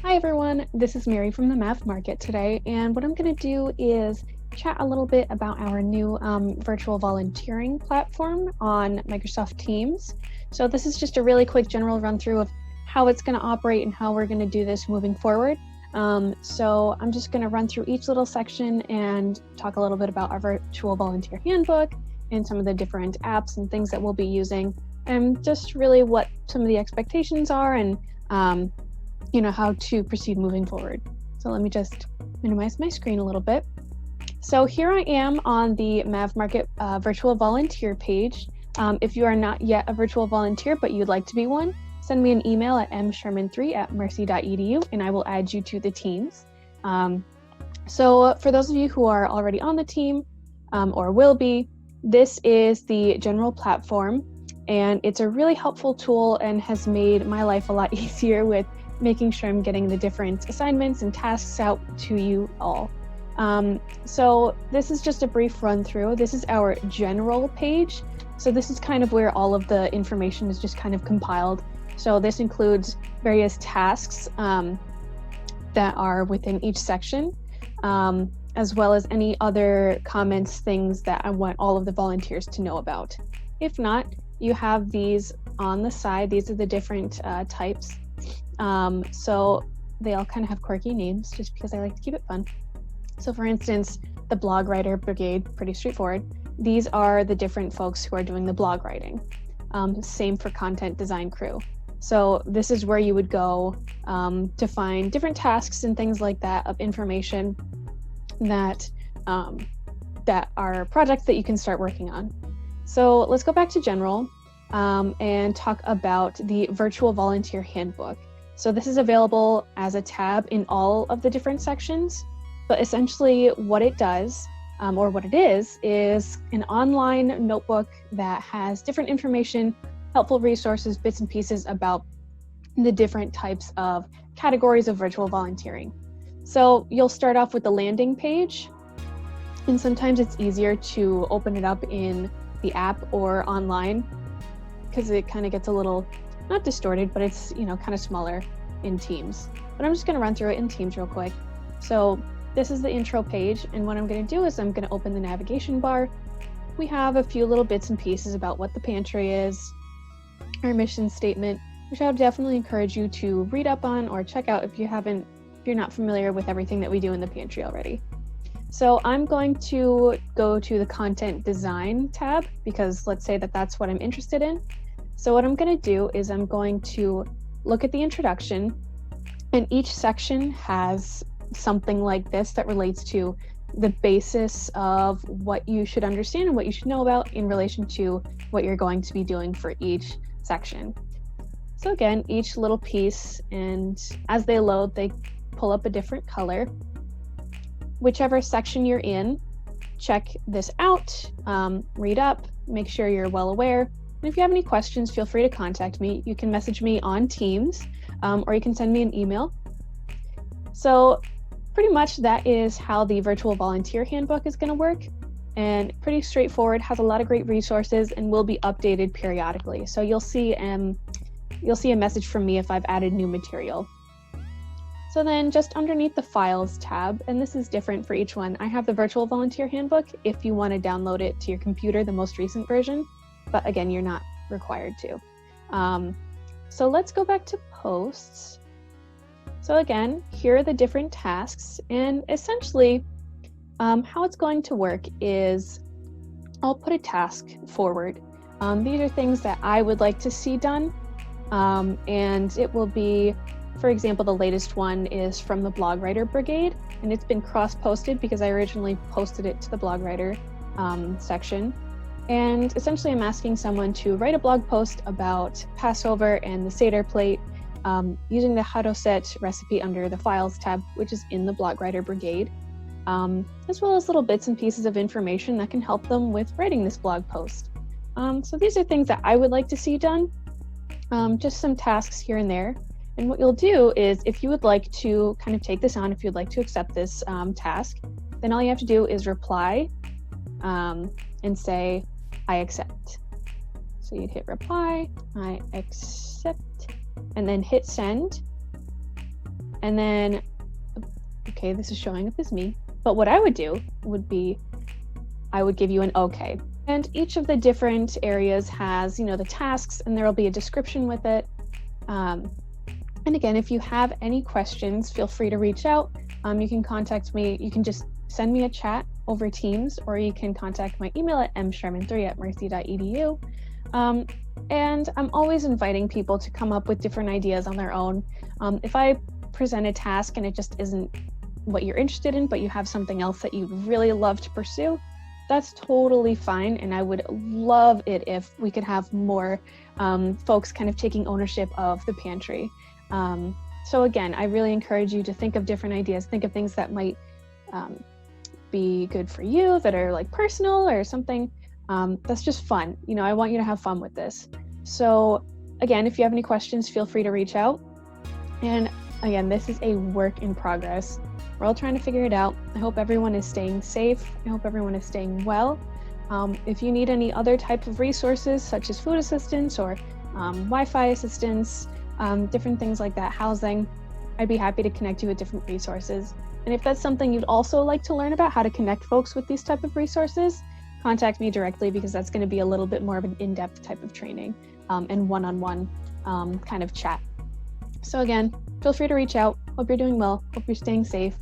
Hi everyone, this is Mary from the Math Market today, and what I'm going to do is chat a little bit about our new virtual volunteering platform on Microsoft Teams. So this is just a really quick general run through of how it's going to operate and how we're going to do this moving forward. So I'm just going to run through each little section and talk a little bit about our virtual volunteer handbook and some of the different apps and things that we'll be using, and just really what some of the expectations are and how to proceed moving forward. So let me just minimize my screen a little bit. So here I am on the Mav Market virtual volunteer page. If you are not yet a virtual volunteer, but you'd like to be one, send me an email at msherman3@mercy.edu and I will add you to the teams. So for those of you who are already on the team or will be, this is the general platform, and it's a really helpful tool and has made my life a lot easier with making sure I'm getting the different assignments and tasks out to you all. So this is just a brief run through. This is our general page. So this is kind of where all of the information is just kind of compiled. So this includes various tasks that are within each section, as well as any other comments, things that I want all of the volunteers to know about. If not, you have these on the side. These are the different types. So they all kind of have quirky names just because I like to keep it fun. So for instance, the blog writer brigade, pretty straightforward. These are the different folks who are doing the blog writing. Same for content design crew. So this is where you would go to find different tasks and things like that of information that are projects that you can start working on. So let's go back to general and talk about the virtual volunteer handbook. So this is available as a tab in all of the different sections, but essentially what it does, or what it is an online notebook that has different information, helpful resources, bits and pieces about the different types of categories of virtual volunteering. So you'll start off with the landing page, and sometimes it's easier to open it up in the app or online because it kind of gets a little, not distorted, but it's kind of smaller in Teams. But I'm just going to run through it in Teams real quick. So this is the intro page, and what I'm going to do is I'm going to open the navigation bar. We have a few little bits and pieces about what the pantry is, our mission statement, which I would definitely encourage you to read up on or check out if you're not familiar with everything that we do in the pantry already. So I'm going to go to the content design tab because let's say that that's what I'm interested in. So what I'm going to do is I'm going to look at the introduction, and each section has something like this that relates to the basis of what you should understand and what you should know about in relation to what you're going to be doing for each section. So again, each little piece, and as they load, they pull up a different color. Whichever section you're in, check this out, read up, make sure you're well aware. And if you have any questions, feel free to contact me. You can message me on Teams, or you can send me an email. So pretty much that is how the virtual volunteer handbook is going to work, and pretty straightforward, has a lot of great resources and will be updated periodically. So you'll see a message from me if I've added new material. So then just underneath the files tab, and this is different for each one, I have the virtual volunteer handbook if you want to download it to your computer, the most recent version, but again, you're not required to. So let's go back to posts. So again, here are the different tasks, and essentially how it's going to work is I'll put a task forward. These are things that I would like to see done, and it will be, for example, the latest one is from the blog writer brigade, and it's been cross-posted because I originally posted it to the blog writer section. And essentially I'm asking someone to write a blog post about Passover and the Seder plate using the Hadoset recipe under the files tab, which is in the blog writer brigade, as well as little bits and pieces of information that can help them with writing this blog post. So these are things that I would like to see done, just some tasks here and there. And what you'll do is, if you would like to kind of take this on, if you'd like to accept this task, then all you have to do is reply and say, I accept. So you'd hit reply, I accept, and then hit send. And then, okay, this is showing up as me. But what I would do would be, I would give you an okay. And each of the different areas has, the tasks, and there will be a description with it. And again, if you have any questions, feel free to reach out. You can contact me. You can just send me a chat over Teams, or you can contact my email at msherman3@mercy.edu. And I'm always inviting people to come up with different ideas on their own. If I present a task and it just isn't what you're interested in, but you have something else that you'd really love to pursue, that's totally fine. And I would love it if we could have more folks kind of taking ownership of the pantry. So again, I really encourage you to think of different ideas, think of things that might be good for you, that are like personal or something that's just fun. I want you to have fun with this. So again, if you have any questions, feel free to reach out. And again, this is a work in progress. We're all trying to figure it out. I hope everyone is staying safe. I hope everyone is staying well. If you need any other type of resources, such as food assistance or Wi-Fi assistance, different things like that, housing, I'd be happy to connect you with different resources. And if that's something you'd also like to learn about, how to connect folks with these type of resources, contact me directly, because that's going to be a little bit more of an in-depth type of training and one-on-one kind of chat. So again, feel free to reach out. Hope you're doing well. Hope you're staying safe.